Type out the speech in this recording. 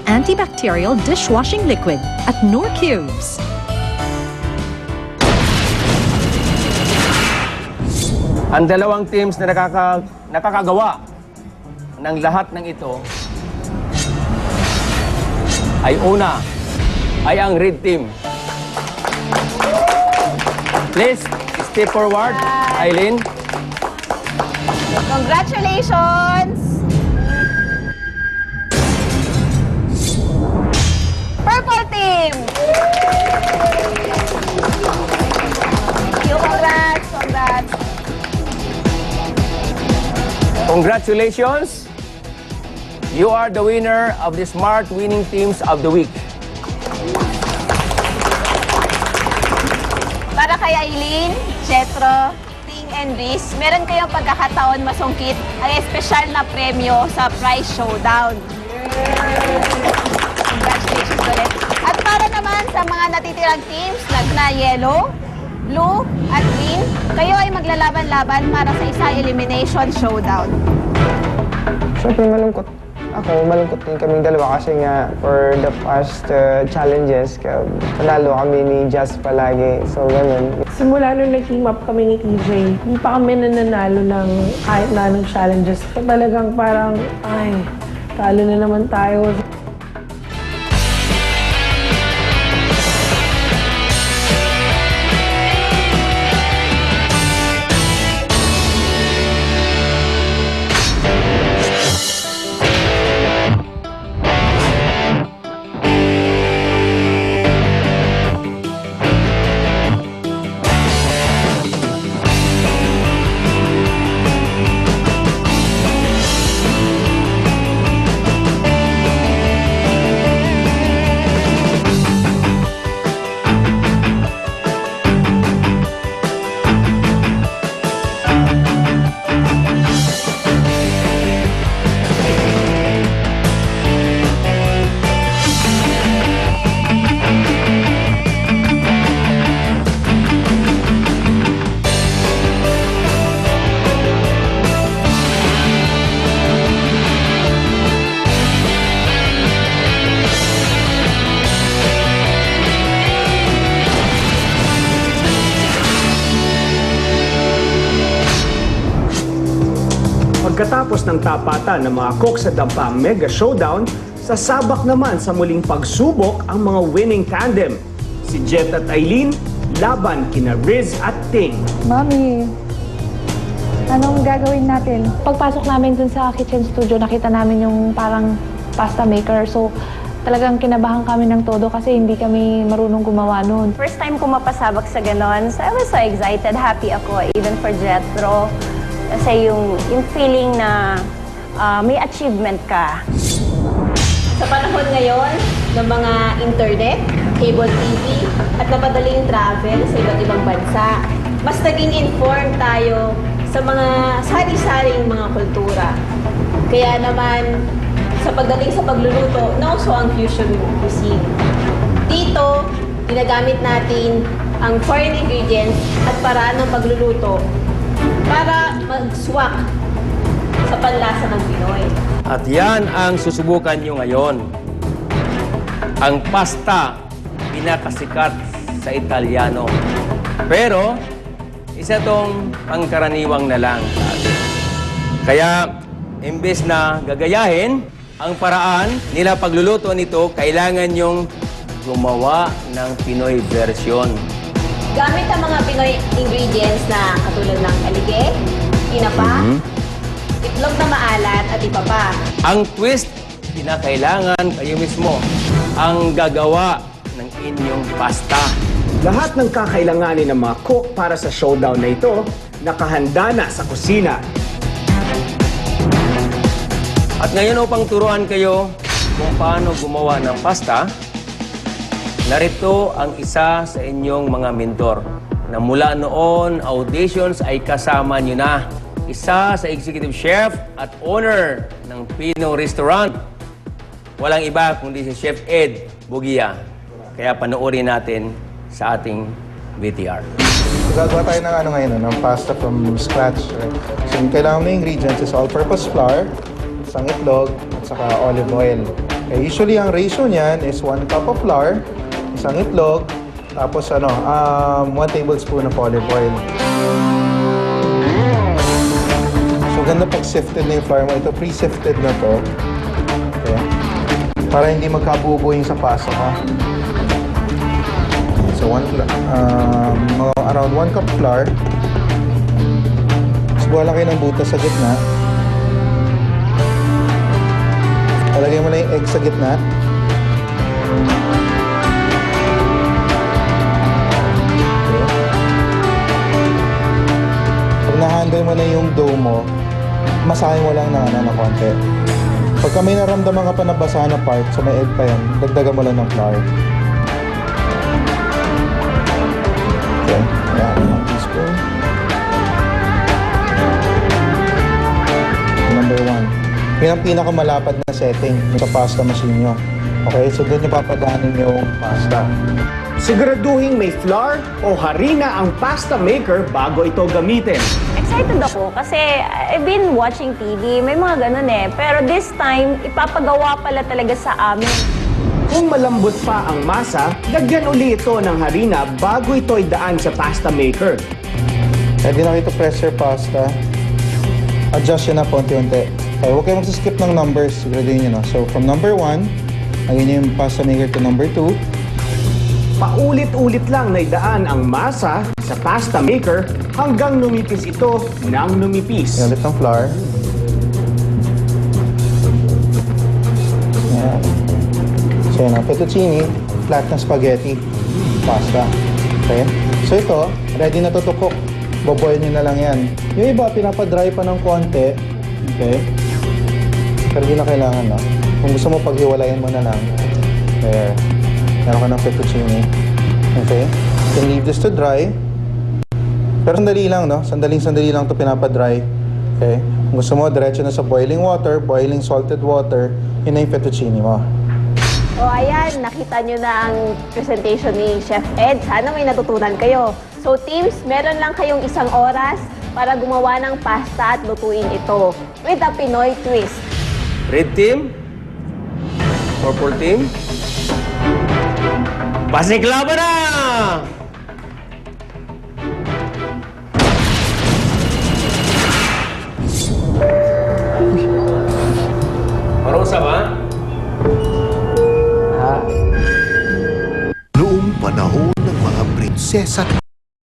antibacterial dishwashing liquid at Knorr Cubes. Ang dalawang teams na nakakagawa ng lahat ng ito ay una ay ang red team. Please, step forward, Aileen. Congratulations! Purple team! Thank you, congrats, congrats. Congratulations! You are the winner of the Smart Winning Teams of the Week. Para kay Aileen, Jetro, Ting, and Riz, meron kayong pagkakataon masungkit ang espesyal na premyo sa Prize Showdown. Congratulations ulit. At para naman sa mga natitirang teams na yellow, blue, at green, kayo ay maglalaban-laban para sa isang elimination showdown. Siyempre malungkot. Malungkot din kaming dalawa kasi nga for the past challenges, panalo kami ni Jazz palagi. So, ganun. Simula nung nag-team up kami ni TJ, hindi pa kami nananalo ng kahit na anong challenges. So, talagang parang, ay, talo na naman tayo. Pagkatapos ng tapatan ng mga Cook sa Dampa Mega Showdown, sasabak naman sa muling pagsubok ang mga winning tandem. Si Jet at Aileen, laban kina Riz at Ting. Mami, anong gagawin natin? Pagpasok namin dun sa kitchen studio, nakita namin yung parang pasta maker. So, talagang kinabahan kami ng todo kasi hindi kami marunong gumawa noon. First time ko mapasabak sa ganon, so I was so excited, happy ako, even for Jetro. Kasi yung feeling na may achievement ka. Sa panahon ngayon ng mga internet, cable TV, at napadaling travel sa iba't ibang bansa, mas naging informed tayo sa mga sari-saring mga kultura. Kaya naman, sa pagdating sa pagluluto, nauso ang fusion cuisine. Dito, ginagamit natin ang foreign ingredients at paraan ng pagluluto para mag-swak sa panlasa ng Pinoy. At yan ang susubukan nyo ngayon. Ang pasta, pinakasikat sa Italiano. Pero, isa tong pangkaraniwang na lang sa atin. Kaya, imbes na gagayahin, ang paraan nila pagluluto nito, kailangan nyong gumawa ng Pinoy version. Gamit ang mga Pinoy ingredients na katulad ng alige, tinapa, itlog na maalat at iba pa. Ang twist, kinakailangan kayo mismo ang gagawa ng inyong pasta. Lahat ng kakailanganin ng mga cook para sa showdown na ito, nakahanda na sa kusina. At ngayon upang turuan kayo kung paano gumawa ng pasta, narito ang isa sa inyong mga mentor na mula noon auditions ay kasama nyo na. Isa sa executive chef at owner ng Pino Restaurant. Walang iba kundi si Chef Ed Bugia. Kaya panoorin natin sa ating VTR. Gagawa tayo ng ngayon, ng pasta from scratch. Right? So yung kailangan mo ingredients is all-purpose flour, isang itlog, at saka olive oil. Okay, usually ang ratio niyan is 1 cup of flour, isang itlog, tapos 1 tablespoon of olive oil. So ganda pag sifted na yung flour mo. Ito pre-sifted na to. Okay. Para hindi magkabubo yung sa pasta mo. So around 1 cup flour. Buha lang kayo ng butas sa gitna. Palagay mo lang yung egg sa gitna. Okay. Pag na-handle mo na yung dough mo, masahin mo lang na konti. Pagka may naramdaman ka pa na basa na part, so may egg pa yan, dagdagan mo lang ng flour. Okay, ayan, 1 teaspoon. Number 1. Yun ang pinakamalapad na setting sa pasta machine nyo. Okay, so doon yung papadaanin yung pasta. Siguraduhin may flour o harina ang pasta maker bago ito gamitin. Excited ako kasi I've been watching TV, may mga ganun eh. Pero this time, ipapagawa pala talaga sa amin. Kung malambot pa ang masa, lagyan uli ito ng harina bago ito idaan sa pasta maker. Ready na kayo to press your pasta. Adjust yun na konti-unti. Okay, huwag kayo mag-skip ng numbers. Siguraduhin nyo, no? So, from number 1, ayun yung pasta maker to number 2. Paulit-ulit lang na idaan ang masa sa pasta maker hanggang numipis ito ng numipis. Ulit ng flour. Ayan. So, yun ang fettuccine, flat na spaghetti, pasta. Okay? So, ito, ready na to cook. Boboil nyo na lang yan. Yung iba, pinapadry pa ng konti. Okay? Pero hindi na kailangan, no? Kung gusto mo, paghiwalayan mo na lang. There. Meron ka ng fettuccine. Okay? You can leave this to dry. Pero sandali lang, no? Sandali lang ito pinapadry. Okay? Kung gusto mo, diretso na sa boiling water, boiling salted water, yun na yung fettuccine mo. O ayan, nakita nyo na ang presentation ni Chef Ed. Sana may natutunan kayo. So teams, meron lang kayong 1 oras para gumawa ng pasta at lutuin ito with a Pinoy twist. Red team? Purple team? Pasiklaban na! Marusa ba? Noong panahon ng mga prinsesa